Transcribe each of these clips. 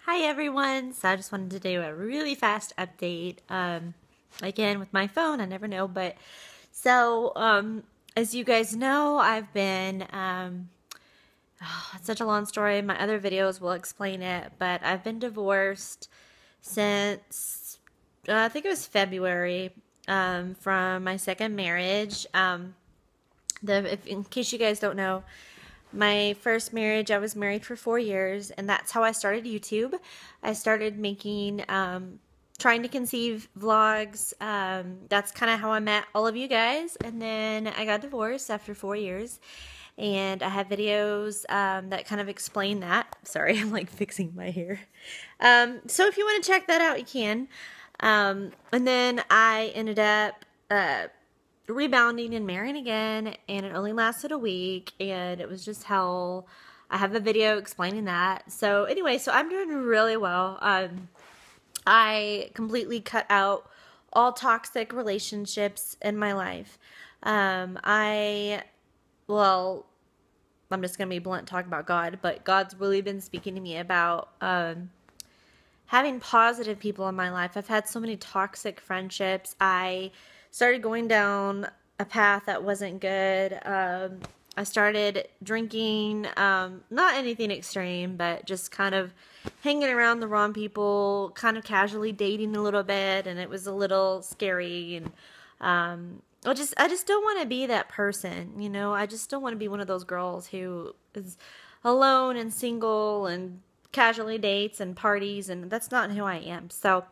Hi everyone! So I just wanted to do a really fast update. Again, with my phone, I never know, but as you guys know, I've been, it's such a long story. My other videos will explain it, but I've been divorced since, I think it was February, from my second marriage. In case you guys don't know, my first marriage, I was married for 4 years, and that's how I started YouTube. I started making, trying to conceive vlogs. That's kind of how I met all of you guys. And then I got divorced after 4 years, and I have videos that kind of explain that. Sorry, I'm like fixing my hair. So if you want to check that out, you can. And then I ended up rebounding and marrying again, and it only lasted a week, and it was just hell. I have a video explaining that. So anyway, so I'm doing really well. I completely cut out all toxic relationships in my life. Well, I'm just going to be blunt, talk about God, but God's really been speaking to me about having positive people in my life. I've had so many toxic friendships. I started going down a path that wasn't good. I started drinking, not anything extreme, but just kind of hanging around the wrong people, kind of casually dating a little bit, and it was a little scary. And I just don't want to be that person, you know. I just don't want to be one of those girls who is alone and single and casually dates and parties, and that's not who I am. So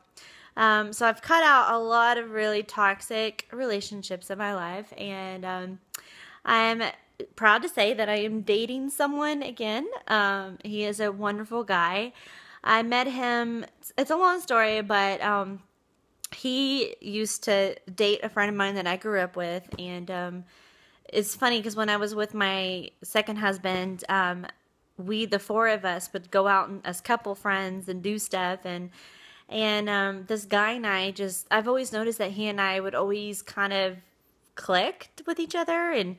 I've cut out a lot of really toxic relationships in my life, and I'm proud to say that I am dating someone again. He is a wonderful guy. I met him, it's a long story, but he used to date a friend of mine that I grew up with, and it's funny because when I was with my second husband, the four of us would go out as couple friends and do stuff, and this guy and I've always noticed that he and I would always kind of clicked with each other, and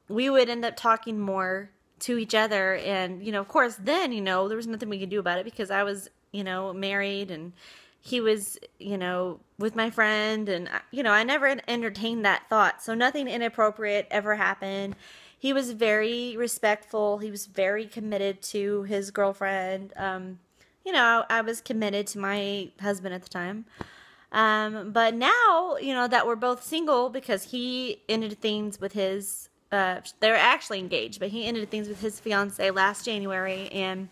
we would end up talking more to each other. And, you know, of course, then, you know, there was nothing we could do about it because I was, you know, married, and he was, you know, with my friend, and, you know, I never entertained that thought. So nothing inappropriate ever happened. He was very respectful. He was very committed to his girlfriend. You know, I was committed to my husband at the time. But now, you know, that we're both single, because he ended things with his, they were actually engaged, but he ended things with his fiance last January, and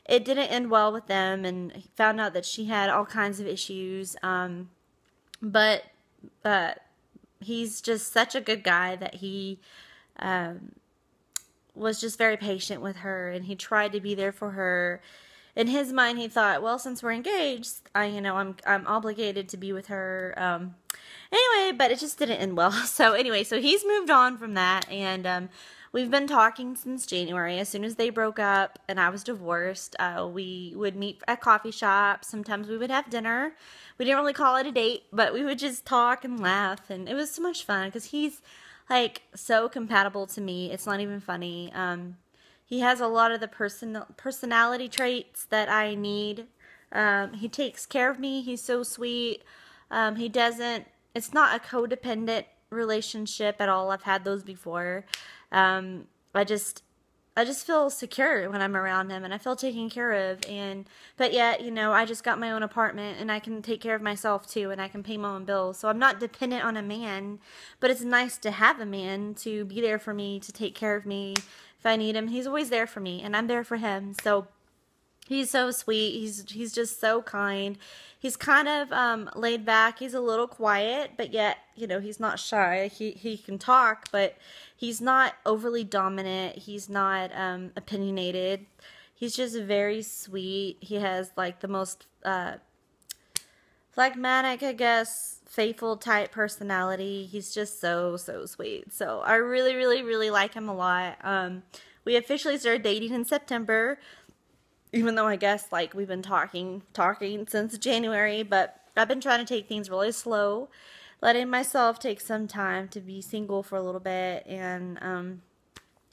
it didn't end well with them, and he found out that she had all kinds of issues. But he's just such a good guy that he, was just very patient with her, and he tried to be there for her. In his mind, he thought, well, since we're engaged, I'm obligated to be with her. Anyway, but it just didn't end well. So anyway, so he's moved on from that, and we've been talking since January. As soon as they broke up and I was divorced, we would meet at coffee shops. Sometimes we would have dinner. We didn't really call it a date, but we would just talk and laugh, and it was so much fun because he's like so compatible to me. It's not even funny. He has a lot of the personality traits that I need. He takes care of me. He's so sweet. It's not a codependent relationship at all. I've had those before. I just feel secure when I'm around him, and I feel taken care of. But yet, you know, I just got my own apartment, and I can take care of myself too, and I can pay my own bills. So I'm not dependent on a man, but it's nice to have a man to be there for me, to take care of me if I need him. He's always there for me, and I'm there for him. So he's so sweet. He's just so kind. He's kind of laid back. He's a little quiet, but yet, you know, he's not shy. He can talk, but he's not overly dominant. He's not opinionated. He's just very sweet. He has like the most phlegmatic, I guess, faithful type personality. He's just so sweet. So I really, really, really like him a lot. We officially started dating in September, even though I guess like we've been talking since January, but I've been trying to take things really slow, letting myself take some time to be single for a little bit, and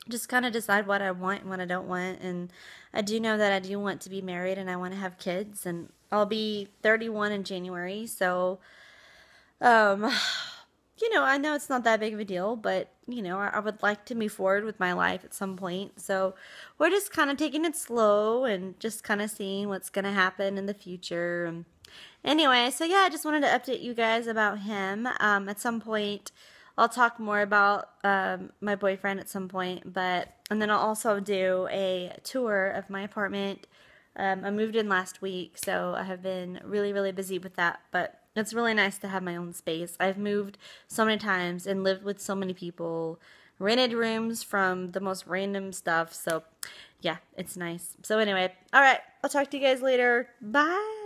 just kind of decide what I want and what I don't want. And I do know that I do want to be married and I want to have kids. And I'll be 31 in January. So, um, I know it's not that big of a deal, but, I would like to move forward with my life at some point. So we're just kind of taking it slow and just kind of seeing what's going to happen in the future. Anyway, so yeah, I just wanted to update you guys about him. At some point, I'll talk more about my boyfriend at some point, and then I'll also do a tour of my apartment. I moved in last week, so I have been really, really busy with that, but it's really nice to have my own space. I've moved so many times and lived with so many people, rented rooms from the most random stuff, so yeah, it's nice. So anyway, all right, I'll talk to you guys later. Bye.